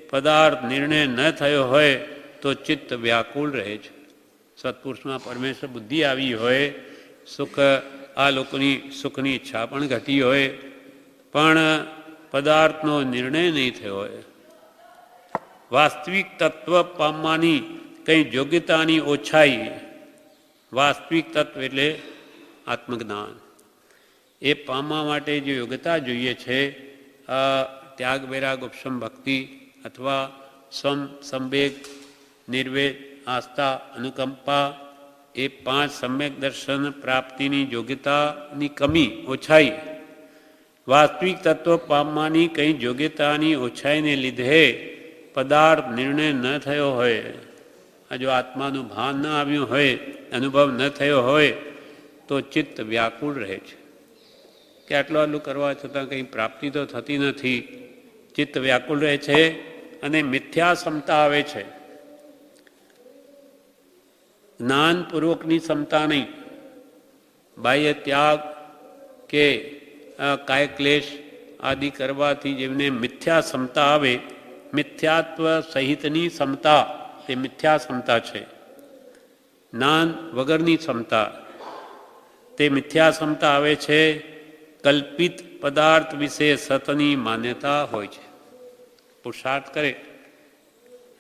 પદાર્થ નિર્ણય ન થયો હોય તો ચિત્ત વ્યાકુળ રહે છે. સત્પુરુષમાં પરમેશ્વર બુદ્ધિ આવી હોય, સુખ આ લોકોની સુખની ઈચ્છા પણ ઘટી હોય, પણ પદાર્થનો નિર્ણય નહીં થયો હોય. વાસ્તવિક તત્વ પામવાની કંઈ યોગ્યતાની ઓછાઈ, વાસ્તવિક તત્વ એટલે આત્મજ્ઞાન, એ પામવા માટે જે યોગ્યતા જોઈએ છે, ત્યાગ વૈરાગ ઉપશમ ભક્તિ અથવા સ્વમ સંવેગ નિર્વેદ આસ્થા અનુકંપા, એ 5 સમ્યક દર્શન પ્રાપ્તિની યોગ્યતાની કમી ઓછાઈ, વાસ્તવિક તત્વ પામવાની કંઈ યોગ્યતાની ઓછાઈને લીધે પદાર્થ નિર્ણય ન થયો હોય, આ જો આત્માનું ભાન ન આવ્યું હોય, અનુભવ ન થયો હોય તો ચિત્ત વ્યાકુળ રહે છે કે આટલું આટલું કરવા છતાં કંઈ પ્રાપ્તિ તો થતી નથી. ચિત્ત વ્યાકુળ રહે છે અને મિથ્યા ક્ષમતા આવે છે. જ્ઞાનપૂર્વકની ક્ષમતા નહીં, બાહ્ય ત્યાગ કે કાય ક્લેશ આદિ કરવાથી જેમને મિથ્યા ક્ષમતા આવે, મિથ્યાત્વ સહિતની ક્ષમતા તે મિથ્યા ક્ષમતા છે. જ્ઞાન વગરની ક્ષમતા તે મિથ્યા ક્ષમતા આવે છે. કલ્પિત પદાર્થ વિશે સતની માન્યતા હોય છે. પુરુષાર્થ કરે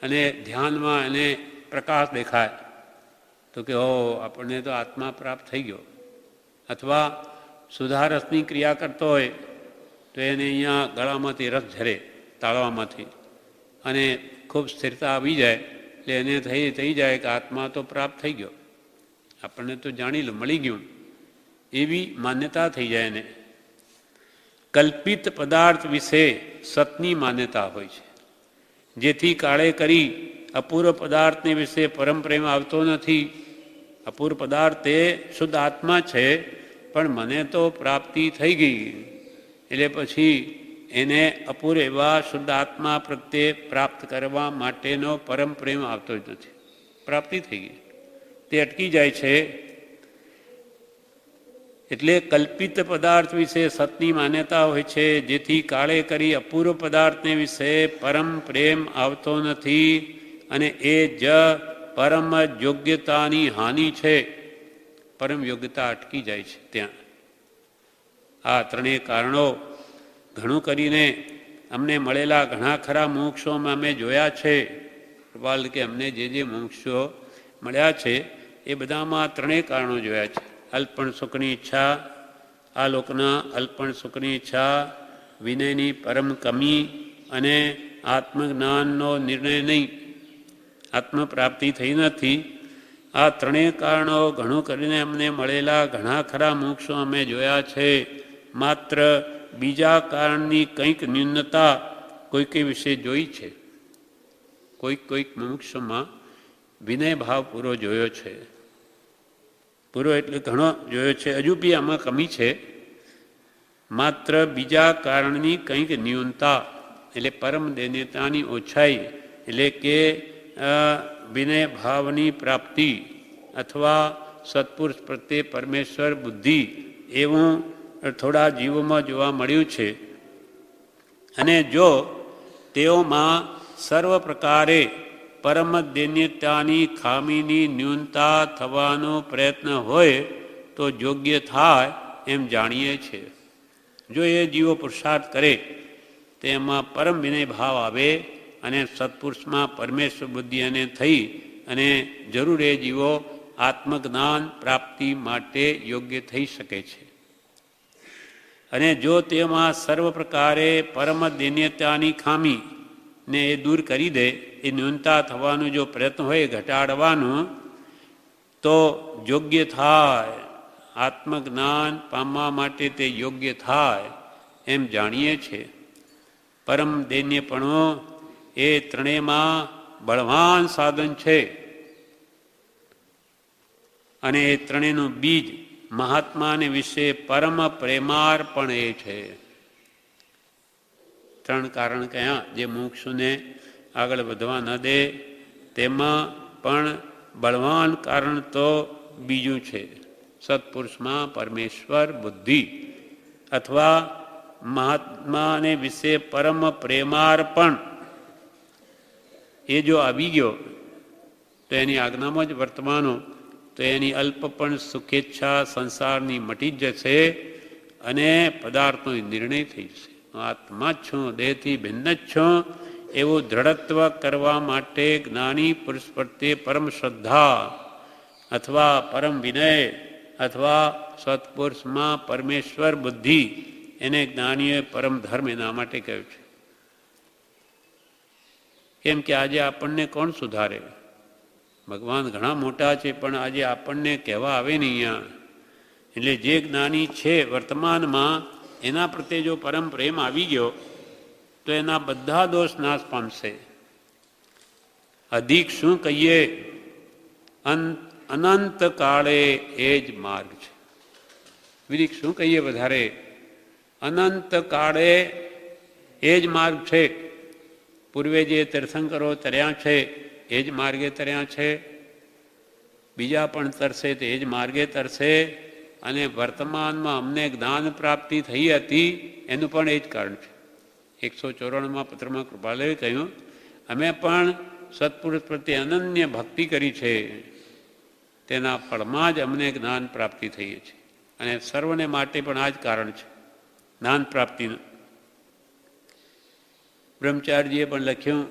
અને ધ્યાનમાં એને પ્રકાશ દેખાય તો કે હો આપણને તો આત્મા પ્રાપ્ત થઈ ગયો, અથવા સુધારસની ક્રિયા કરતો હોય તો એને અહીંયા ગળામાંથી રસ ઝરે તાળવામાંથી, અને ખૂબ સ્થિરતા આવી જાય એટલે એને થઈ જાય કે આત્મા તો પ્રાપ્ત થઈ ગયો, આપણને તો જાણી લો, મળી ગયું, એવી માન્યતા થઈ જાય એને. કલ્પિત પદાર્થ વિશે સતની માન્યતા હોય છે, જેથી કાળે કરી અપૂર્વ પદાર્થને વિશે પરમ પ્રેમ આવતો નથી. અપૂર્વ પદાર્થ એ શુદ્ધ આત્મા છે, પણ મને તો પ્રાપ્તિ થઈ ગઈ એટલે પછી એને અપૂર્વ એવા શુદ્ધ આત્મા પ્રત્યે પ્રાપ્ત કરવા માટેનો પરમ પ્રેમ આવતો જ નથી. પ્રાપ્તિ થઈ ગઈ, તે અટકી જાય છે. એટલે કલ્પિત પદાર્થ વિશે સતની માન્યતા હોય છે, જેથી કાળે કરી અપૂર્વ પદાર્થને વિશે પરમ પ્રેમ આવતો નથી, અને એ જ પરમ યોગ્યતાની હાનિ છે. પરમ યોગ્યતા અટકી જાય છે ત્યાં. આ ત્રણેય કારણો ઘણું કરીને અમને મળેલા ઘણા ખરા મોક્ષોમાં અમે જોયા છે. કૃપાલ કે અમને જે મોક્ષો મળ્યા છે એ બધામાં ત્રણેય કારણો જોયા છે. અલ્પણ સુખની ઈચ્છા, આ લોકના અલ્પણ સુખની ઈચ્છા, વિનયની પરમ કમી, અને આત્મજ્ઞાનનો નિર્ણય નહીં, આત્મપ્રાપ્તિ થઈ નથી. આ ત્રણેય કારણો ઘણું કરીને અમને મળેલા ઘણા ખરા મોક્ષો અમે જોયા છે. માત્ર બીજા કારણની કંઈક ન્યૂનતા કોઈક વિશે જોઈ છે. કોઈક મોક્ષમાં વિનય ભાવ પૂરો જોયો છે. પૂરો એટલે ઘણો જોયો છે, હજુ બી આમાં કમી છે. માત્ર બીજા કારણની કંઈક ન્યૂનતા એટલે પરમ દૈન્યતાની ઓછાઈ, એટલે કે વિનય ભાવની પ્રાપ્તિ અથવા સત્પુરુષ પ્રત્યે પરમેશ્વર બુદ્ધિ, એવું થોડા જીવોમાં જોવા મળ્યું છે. અને જો તેઓમાં સર્વ પ્રકારે પરમ દૈન્યતાની ખામીની ન્યૂનતા થવાનો પ્રયત્ન હોય તો યોગ્ય થાય એમ જાણીએ છીએ. જો એ જીવો પુરુષાર્થ કરે તેમાં પરમ વિનય ભાવ આવે અને સત્પુરુષમાં પરમેશ્વર બુદ્ધિ અને થઈ અને જરૂર એ જીવો આત્મજ્ઞાન પ્રાપ્તિ માટે યોગ્ય થઈ શકે છે. અને જો તેમાં સર્વ પ્રકારે પરમ દૈન્યતાની ખામી ને એ દૂર કરી દે, એ ન્યૂનતા થવાનું જો પ્રયત્ન હોય ઘટાડવાનું, તો યોગ્ય થાય, આત્મજ્ઞાન પામવા માટે તે યોગ્ય થાય એમ જાણીએ છીએ. પરમ દૈન્યપણું એ ત્રણેયમાં બળવાન સાધન છે. અને એ ત્રણેયનું બીજ મહાત્માને વિશે પરમ પ્રેમાર્પણ એ છે. ત્રણ કારણ કયા જે મોક્ષને આગળ વધવા ન દે, તેમાં પણ બળવાન કારણ તો બીજું છે. સત્પુરુષમાં પરમેશ્વર બુદ્ધિ અથવા મહાત્માને વિશે પરમ પ્રેમાર્પણ એ જો આવી ગયો તો એની આજ્ઞામાં જ વર્તવાનું, તો એની અલ્પ પણ સુખેચ્છા સંસારની મટી જ જશે અને પદાર્થનો નિર્ણય થઈ જશે. આત્મા જ છું, દેહથી ભિન્ન જ છું એવું દ્રઢત્વ કરવા માટે જ્ઞાની પુરુષ પ્રત્યે પરમ શ્રદ્ધા અથવા પરમ વિનય અથવા સત્પુરુષમાં પરમેશ્વર બુદ્ધિ, એને જ્ઞાનીઓએ પરમ ધર્મ એના માટે કહ્યું છે. કેમ કે આજે આપણને કોણ સુધારે? ભગવાન ઘણા મોટા છે, પણ આજે આપણને કહેવા આવે નહીં અહીંયા. એટલે જે જ્ઞાની છે વર્તમાનમાં, એના પ્રત્યે જો પરમ પ્રેમ આવી ગયો તો એના બધા દોષ નાશ પામશે. અધિક શું કહીએ, અનંત કાળે એ જ માર્ગ છે. વિધિક શું કહીએ વધારે, અનંત કાળે એ જ માર્ગ છે. પૂર્વે જે તીર્થંકરો તર્યા છે એ જ માર્ગે તર્યા છે, બીજા પણ તરશે તો એ જ માર્ગે તરશે. અને વર્તમાનમાં અમને જ્ઞાન પ્રાપ્તિ થઈ હતી એનું પણ એ જ કારણ છે. 194માં પત્રમાં કૃપાલયે કહ્યું, અમે પણ સત્પુરુષ પ્રત્યે અનન્ય ભક્તિ કરી છે, તેના ફળમાં જ અમને જ્ઞાન પ્રાપ્તિ થઈ છે. અને સર્વને માટે પણ આ જ કારણ છે જ્ઞાન પ્રાપ્તિનું. બ્રહ્મચારીજીએ પણ લખ્યું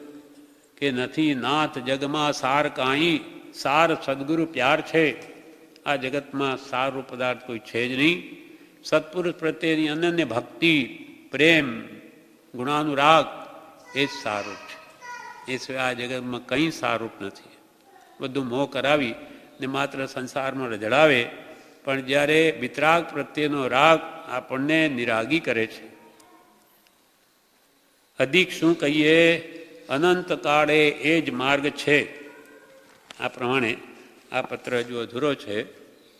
કે નથી નાથ જગમાં સાર કાંઈ, સાર સદગુરુ પ્યાર છે. આ જગતમાં સારો પદાર્થ કોઈ છે જ નહીં. સત્પુરુષ પ્રત્યેની અનન્ય ભક્તિ, પ્રેમ, ગુણાનુરાગ એ જ સારું છે. એ સિવાય આ જગતમાં કંઈ સારું નથી. બધું મોહ કરાવી ને માત્ર સંસારમાં રજડાવે, પણ જ્યારે વિતરાગ પ્રત્યેનો રાગ આપણને નિરાગી કરે છે. અધિક શું કહીએ, અનંત કાળે એ જ માર્ગ છે. આ પ્રમાણે આ પત્ર હજુ અધૂરો છે,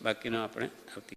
બાકીનો આપણે આવતી